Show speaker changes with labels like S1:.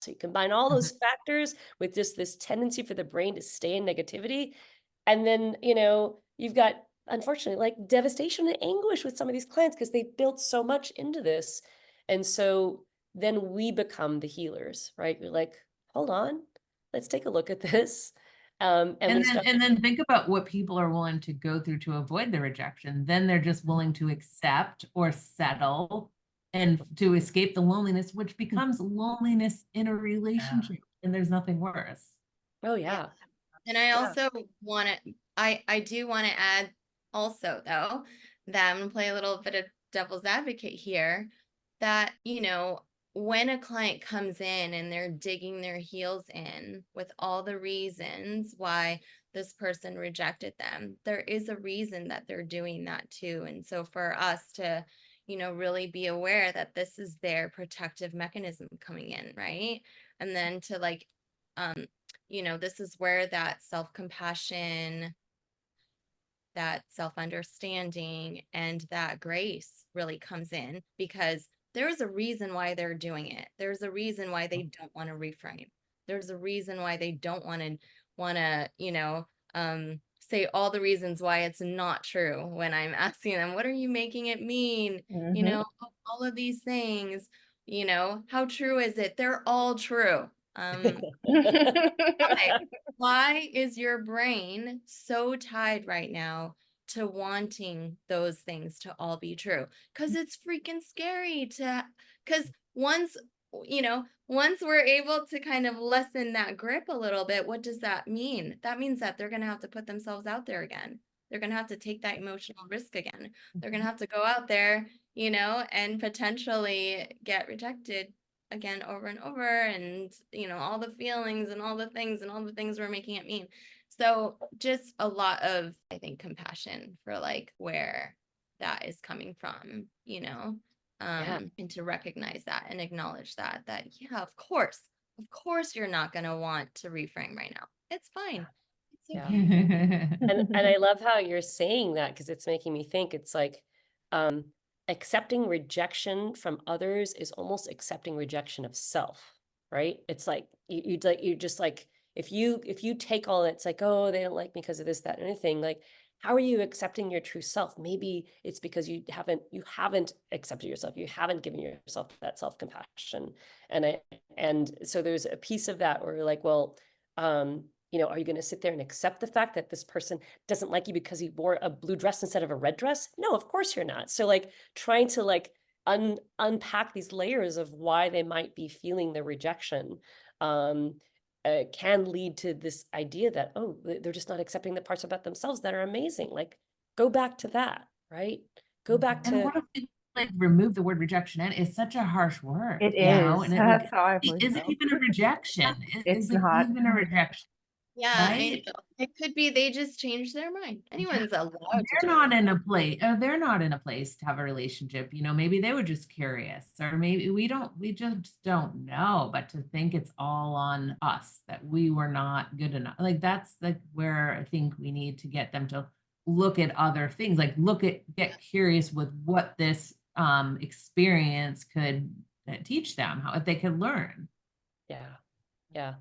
S1: So you combine all
S2: Mhm.
S1: those factors with just this tendency for the brain to stay in negativity, and then, you've got, unfortunately, like, devastation and anguish with some of these clients because they built so much into this, and so then we become the healers, right? You're like, "Hold on, let's take a look at this," and we start.
S2: And then think about what people are willing to go through to avoid the rejection. Then they're just willing to accept or settle and to escape the loneliness, which becomes loneliness in a
S1: Yeah.
S2: relationship. And there's nothing worse.
S1: Oh,
S3: Yeah.
S1: yeah.
S3: And I
S1: Yeah.
S3: also want to, I do want to add also, though, that I'm going to play a little bit of devil's advocate here, that, when a client comes in and they're digging their heels in with all the reasons why this person rejected them, there is a reason that they're doing that too. And so for us to, really be aware that this is their protective mechanism coming in, right? And then to like, um, this is where that self-compassion, that self-understanding, and that grace really comes in, because there's a reason why they're doing it. There's a reason why they don't want to reframe. There's a reason why they don't want to, say all the reasons why it's not true when I'm asking them, what are you making it mean?
S4: Mhm.
S3: All of these things, how true is it? They're all true. Why? Why is your brain so tied right now to wanting those things to all be true? Because it's freaking scary because once we're able to kind of lessen that grip a little bit, what does that mean? That means that they're going to have to put themselves out there again. They're going to have to take that emotional risk again. They're going to have to go out there, and potentially get rejected again over and over, and all the feelings and all the things and all the things we're making it mean. So just a lot of, I think, compassion for like where that is coming from,
S1: Yeah.
S3: and to recognize that and acknowledge that yeah, of course you're not going to want to reframe right now. It's fine. It's
S1: Yeah.
S3: okay.
S1: And I love how you're saying that because it's making me think it's like, um, accepting rejection from others is almost accepting rejection of self, right? It's like you're just like, if you take all that, it's like, oh, they don't like me because of this, that, and anything. Like, how are you accepting your true self? Maybe it's because you haven't accepted yourself. You haven't given yourself that self-compassion. And so there's a piece of that where you're like, well, are you going to sit there and accept the fact that this person doesn't like you because he wore a blue dress instead of a red dress? No, of course you're not. So like trying to like unpack these layers of why they might be feeling the rejection, um, can lead to this idea that, oh, they're just not accepting the parts about themselves that are amazing. Like, go back to that, right? Go back
S2: And
S1: to,
S2: what if we like remove the word rejection? And it's such a harsh word,
S4: It
S2: and
S4: is.
S2: it like,
S4: That's how I always
S2: is it
S4: felt.
S2: even a rejection?
S4: It's
S2: Is it
S4: not.
S2: even a rejection?
S3: Yeah,
S2: Right?
S3: it could be they just changed their mind. Anyone's allowed to
S2: They're
S3: change
S2: not in a place, they're not in a place to have a relationship. Maybe they were just curious, or maybe we just don't know. But to think it's all on us that we were not good enough, like that's like where I think we need to get them to look at other things, like get curious with what this experience could teach them, how they could learn.
S1: yeah, yeah.